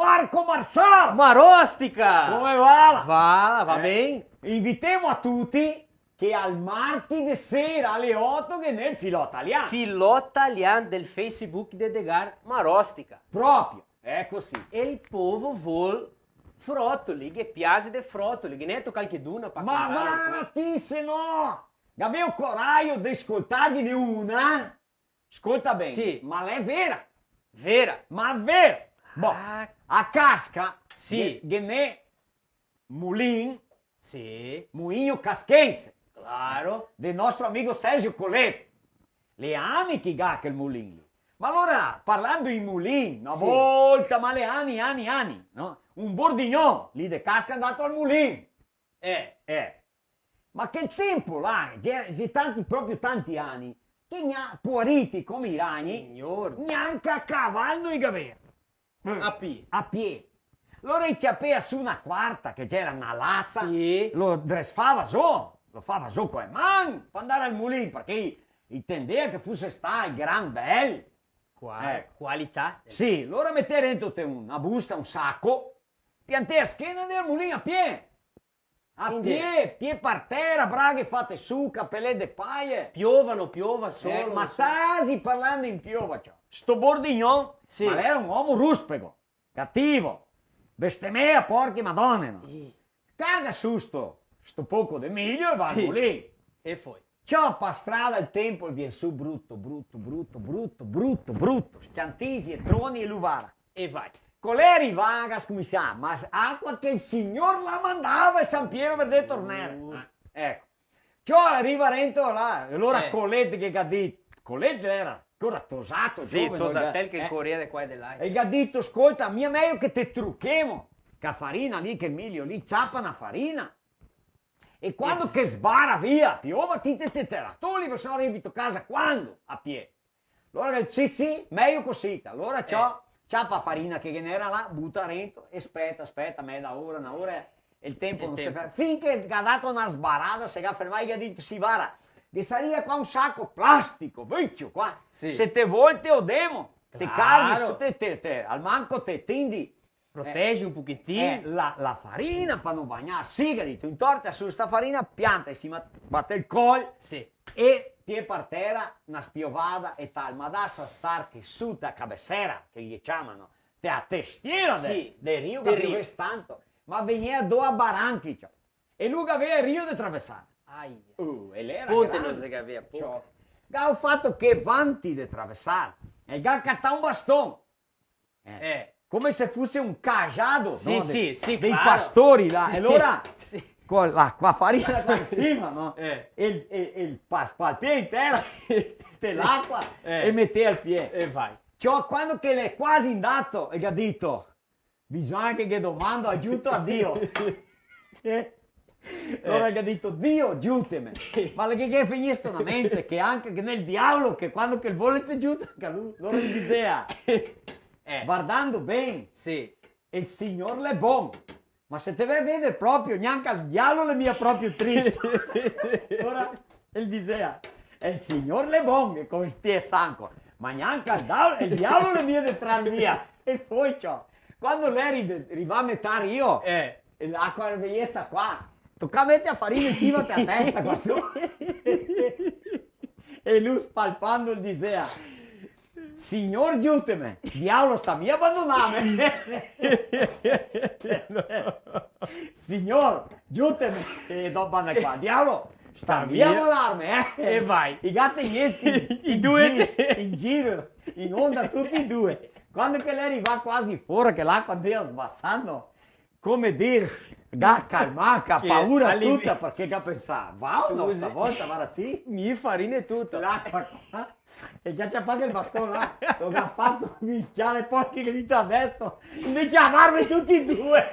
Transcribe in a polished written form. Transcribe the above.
Marco Marsala! Marostica! Come va? Va bem? Invitiamo a tutti che al martedì sera alle 8 che nel Filò Italiano. Filó Italiano del Facebook de Edgar Marostica. Proprio, è così. Il povo vuol frottoli, che piace de frottoli, che ne qualche duna per Ma guarda, se no! Avevo coraggio di ascoltargliene una. Ascolta bene, Sì. ma l'è vera. Vera. Ma è vero. Boh, Ah, a casca, sì. che ne Mulin, sì, Muinho Caschense, claro. del nostro amico Sergio Colletto. Le anni che ha quel Mulin lì. Ma allora, parlando di Mulin, una Sì. volta, ma le anni, no? Un bordignon, lì de casca è andato al Mulin. Ma che tempo là, c'è tanti, proprio tanti anni, che puoriti come i ragni, Signor. neanche a cavallo e gavere. A piedi. A piedi. Allora ci appena su una quarta, che c'era una lazza, Sì. lo fava su con le mani, per andare al mulino, perché intendeva che fosse stato il gran bel. Qualità. Sì, allora metteva dentro te una busta, un sacco, piantare a schiena del mulino a piedi. A Quindi- piedi per terra, braghe fatte su, capelle de paie. Piova solo. Ma stasi parlando in piova, ciò. Sto bordignon, Sì. ma era un uomo ruspego, cattivo, bestemea, porchi madonne, no? Carga su sto poco di miglio e va Sì. lì. E poi. Ciò per strada il tempo viene su brutto, sciantisi e troni e luvara. E vai. Coleri vagas, come si chiama, ma acqua che il Signor la mandava e San Piero per de tornare. Ecco. Ciò arriva Rento là, e allora Colette che ha detto, Colette era ancora tosato, Sì, giovane, Tosatel che corriere qua e di là. e gli ha detto, ascolta, mia meglio che te trucchemo, che farina lì, che miglio lì, ciappa una farina. E quando che sbara via, piova ti te teratoli, perché sono arrivato a casa quando? A piedi. Allora sì, meglio così. Allora ciappa farina che n'era là, butta Rento e aspetta, mezza ora, una ora, e il tempo non si ferma. Finché ha dato una sbarata, si è fermato e gli ha detto, si vara, che sarebbe qua un sacco plastico, vecchio qua, Sì. se te volte o demo, te Claro. carghi, al manco te tindi Proteggi un pochettino. la farina per non bagnarsi, che ha detto, intorta su sta farina, pianta, si batte il col Sì. e pie per terra, una spiovada e tal, ma da star che su da cabecera, che gli chiamano, te a testiera Sì, del rio, del che rio. piove tanto, ma veniva due a baranchi, cioè. E lui aveva il rio da attraversare. Aia. E lei era Ponte grande. non si aveva, ponte. Ciò. Ha fatto che vanti di attraversare, e ha cattato un bastone. Come se fosse un cajado, Sì, no? sì, sì, dei claro. pastori là, e allora Sì. con la farina qua in cima, no? Eh. E il palpiede in terra, te l'acqua Eh. e mette al piede. E vai. Cioè, quando che l'è quasi andato, e ha detto, bisogna che domando aiuto a Dio. Allora gli ha detto, Dio, aiutami. Ma che finisce una mente, che anche che nel diavolo, che quando che il vuole ti aiuta, che lui, loro gli diceva, guardando bene, Sì. il Signor l'è buono. Ma se te vai a vedere proprio, neanche al diavolo le mia proprio triste. Ora, il diceva, il Signor l'è buono, che come stia sanco, ma neanche al diavolo, il diavolo le mie detrás via. E poi ciò, quando lei arriva a metà io, l'acqua veniva sta qua, tocca mettere a farina in cima a testa qua su. E lui spalpando il diceva, Signor aiutami, diavolo sta mi abbandonami. Signor aiutami. E dopo andare qua, diavolo sta via a volarmi. E vai. I gatti miesti I due. in giro, in onda tutti e due. Quando che lei arriva quasi fuori, che l'acqua andava sbassando, come dire, da calmare, Che paura allivi- tutta, perché che pensava, wow, no, Scusi. stavolta guarda ti. Mi farina e tutto. L'acqua qua, e già c'è paga il bastone là, lo che ha fatto mischiare porchi che dite adesso, invece a amarmi tutti e due.